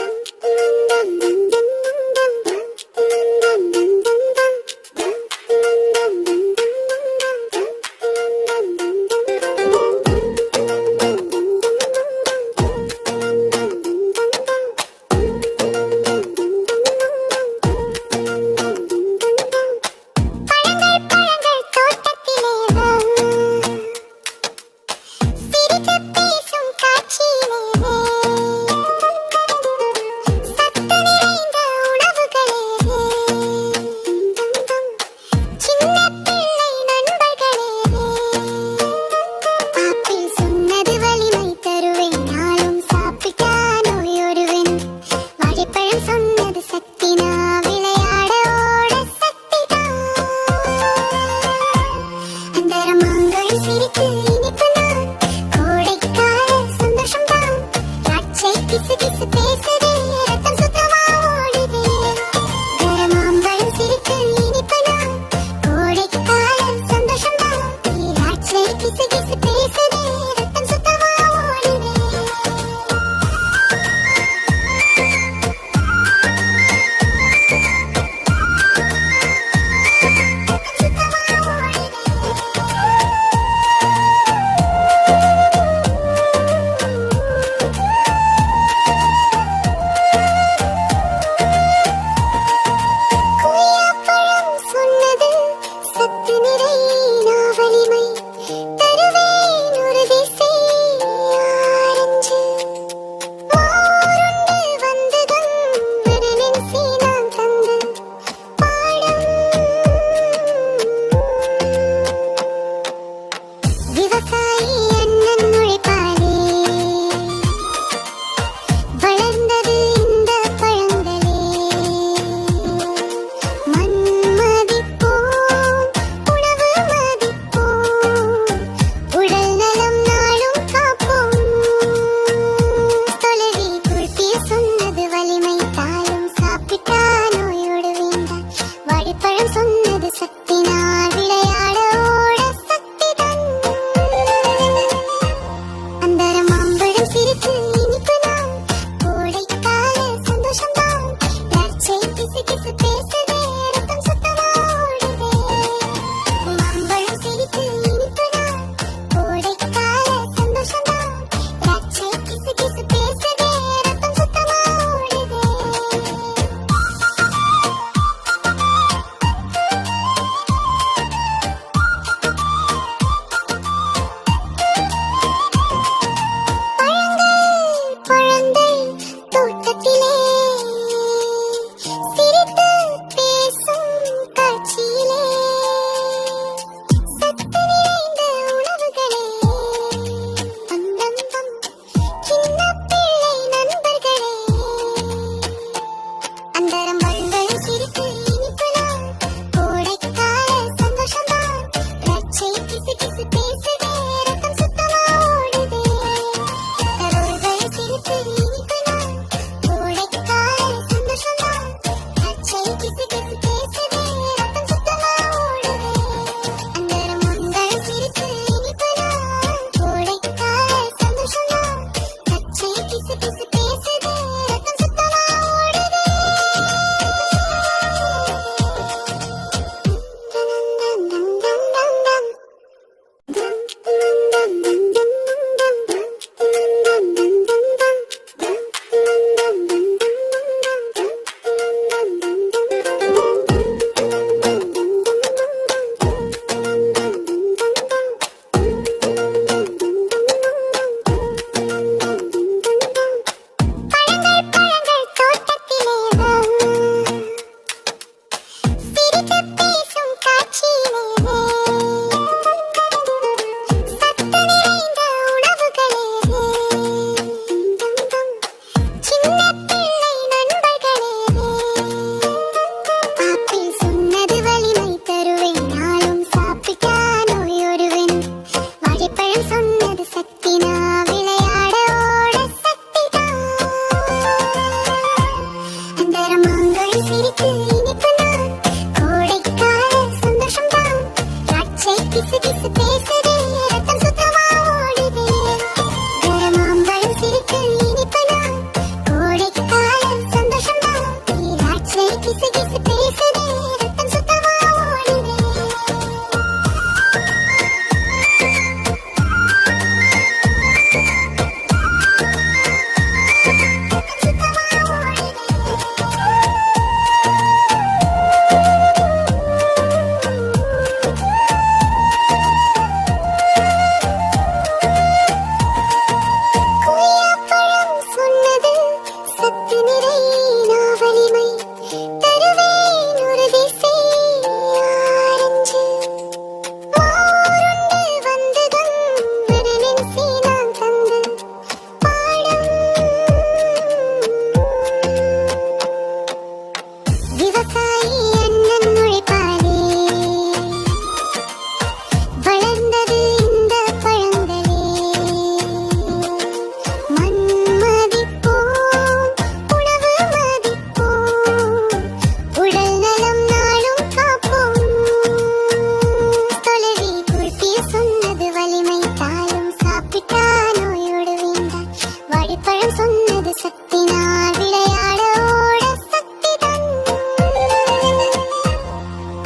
வாழைப்பழம் சொன்னது சக்தி நான் விளையாட ஓட சக்தி தந்தது.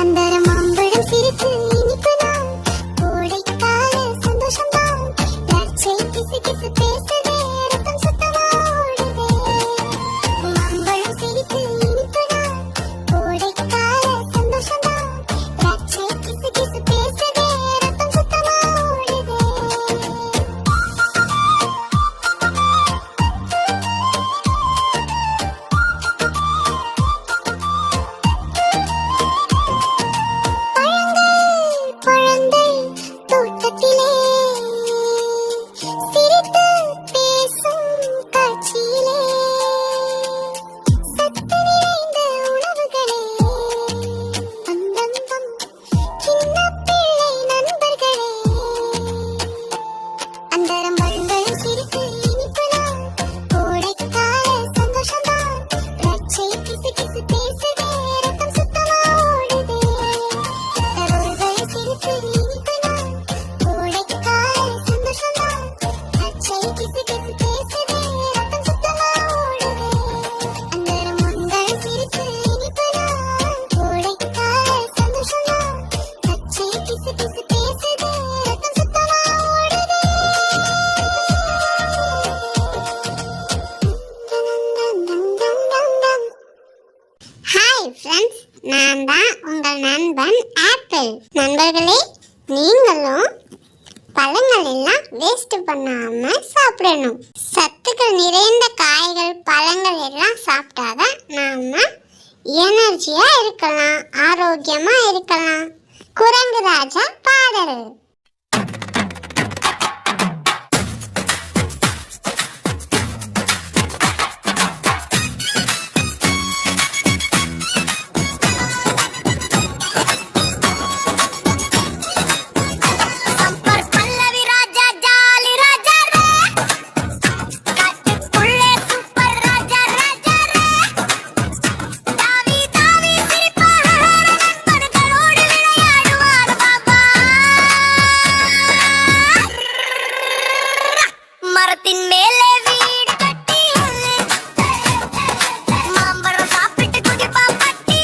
அந்தரம் மாம்பழம் சிரித்து இனிப்பு நான் கோடைக்கால சந்தோஷம் தான் திராட்சை கிசு கிசு பேசுதே ரத்தம் சுத்தமா ஓடுதே. மாம்பழம் சிரித்து இனிப்பு நான் கோடைக்கால சந்தோஷம் தான் திராட்சை கிசு கிசு பேசுதே ரத்தம் சுத்தமா ஓடுதே. குழந்தை தோட்டத்திலே சிரித்து பேசும் காட்சியிலே சத்து நிறைந்த உணவுகளே அந்தந்தம் சின்ன பிள்ளை நண்பர்களே. அந்தரம் வருங்களும் சிரித்து இனிப்பு நான் கோடைக்கால சந்தோஷம் தான் திராட்சை கிசு கிசு பேசுதே ரத்தம் சுத்தமா ஓடுதே. தரோர்கள் சிரித்து இனிப்பு நான் கோடைக்கால சந்தோஷம் தான் திராட்சை கிசு கிசு பேசுதே ரத்தம் சுத்தமா ஓடுதே. அந்தரம் மங்கள் சிரித்து இனிப்பு நான் கோடைக்கால சந்தோஷம் தான் திராட்சை கிசு கிசு பேசுதே ரத்தம் சுத்தமா ஓடுதே. ஹாய் ஃப்ரெண்ட்ஸ், நான் தான் உங்கள் நண்பன் ஆப்பிள். நண்பர்களே, நீங்களும் பழங்கள் எல்லாம் வேஸ்ட் பண்ணாம சாப்பிடணும். சத்துக்கள் நிறைந்த காய்கள் பழங்கள் எல்லாம் சாப்பிட்டாதான் நாம எனர்ஜியா இருக்கலாம், ஆரோக்கியமா இருக்கலாம். குரங்கு ராஜா பாடல். சம்பர் பல்லவி ராஜா ஜாலி ராஜா ரே காட்டுக்குள்ளே சூப்பர் ராஜா ராஜா ரே தாவி தாவி சிரிப்பாக நண்பர்களோடு விளையாடுவார் பாபா. மரத்தின் மேலே வீடு கட்டி மாம்பழம் சாப்பிட்டு குதிப்பா பட்டி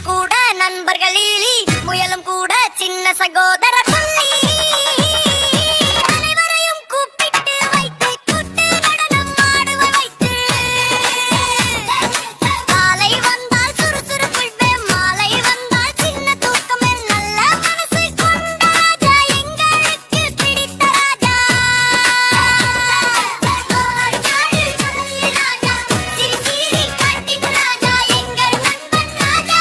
கூட நண்பர்களில் முயலும் கூட சின்ன சகோதர புள்ளி. அனைவரையும் கூப்பிட்டு வைத்து கூட்டு நடனம் ஆடுவ வைத்து காலை வந்தால் சுறுசுறுப்புள்வே மாலை வந்தால் சின்ன தூக்கமே நல்ல மனசு கொண்ட ராஜா எங்களுக்கு பிடித்த ராஜா. ராஜா சிரி சிரி காட்டின் ராஜா எங்கள் நண்பன் ராஜா.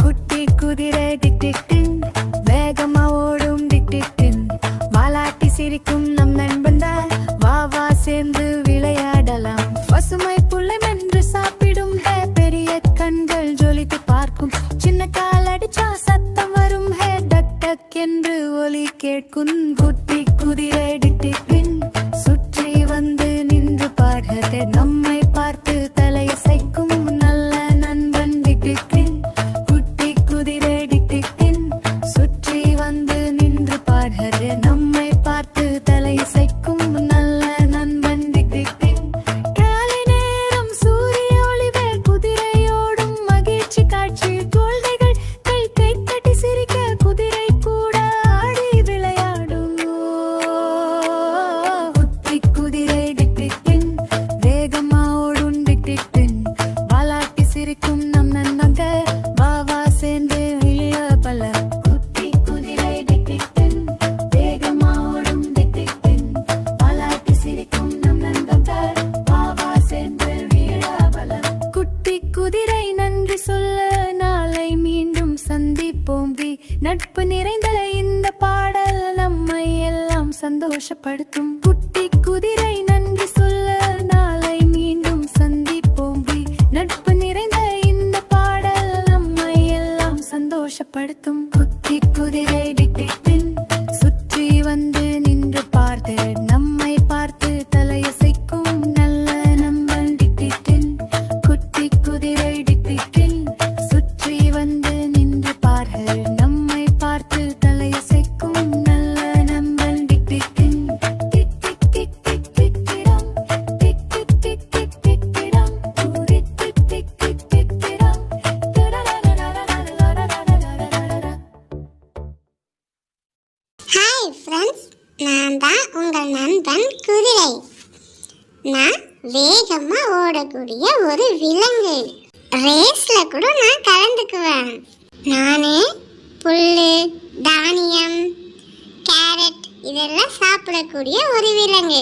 குட்டி குதிரை டிக் டிக் டின் வேகமா ஓடும் டிக் டிக் டின் வாலாட்டி சிரிக்கும் நம் நண்பன் தான் வா வா சேர்ந்து விளையாடலாம் பசுமை புல்லை மென்று சாப்பிடும் ஹே பெரிய கண்கள் ஜொலித்து பார்க்கும் சின்ன கால் அடிச்சா சத்தம் வரும் ஹே டக் டக் என்று ஒலி கேட்கும் குட்டி குதிரை டிக் டிக் டின் சுற்றி வந்து நின்று பாடுகிறது நம்மை பார்த்து தலையசைக்கும் நல்ல நண்பன் டிக் டிக் டின் குட்டி குதிரை டிக் டிக் டின் சுற்றி வந்து நின்று பாடுகிறது நம்மை பார்த்து தலையசைக்கும் நல்ல நண்பன் டிக் டிக் டின் காலை நேரம் சூரிய ஒளிவே குதிரையோடும் மகிழ்ச்சி காட்சி குழந்தைகள் கை கை தட்டி சிரிக்க குதிரை கூட ஆடி விளையாடும் குட்டி குதிரை டிக் டிக் டின் வேகமா ஓடும் டிக் டிக் டின் வாலாட்டி சிரிக்கும் நம் நண்பங்க வா வா சேர்ந்து விளையாடல குட்டி குதிரை டிக் டிக் டின் வேகமா ஓடும் டிக் டிக் டின் வாலாட்டி சிரிக்கும் நம் நண்பங்க வா வா சேர்ந்து விளையாடல குட்டி குதிரை நன்றி சொல்ல நாளை மீண்டும் சந்திப்போம் நட்பு நிறைந்த இந்த பாடல் நம்மை எல்லாம் சந்தோஷப்படுத்தும் குட்டி குதிரை நன்றி சொல்ல நாளை மீண்டும் சந்திப்போம் நட்பு நிறைந்த இந்த பாடல் நம்மை எல்லாம் சந்தோஷப்படுத்தும் குட்டி குதிரை டிக் டிக் டின் சுற்றி வந்து நின்று பார்த்து நம்மை பார்த்து தலையசைக்கும் நல்ல நண்பன் டிக் டிக் டின் குட்டி குதிரை டிக் டிக் டின் சுற்றி வந்து நின்று பார்கள் நம்மை பார்த்து தலையசைக்கும் நல்ல நண்பன் டிக் டிக் டின் டிக் டிக் டிக் டிக் டிக் டிடம் டிக் டிக் டிக் டிக் டிக் டிடம் டிக் டிக் டிக் டிக் டிக் டிடம் நான் வேகமா ஓடக்கூடிய ஒரு விலங்கு. ரேஸ்ல கூட நான் கலந்துக்குவேன். நானே புல்லு, தானியம், கேரட் இதெல்லாம் சாப்பிடக்கூடிய ஒரு விலங்கு.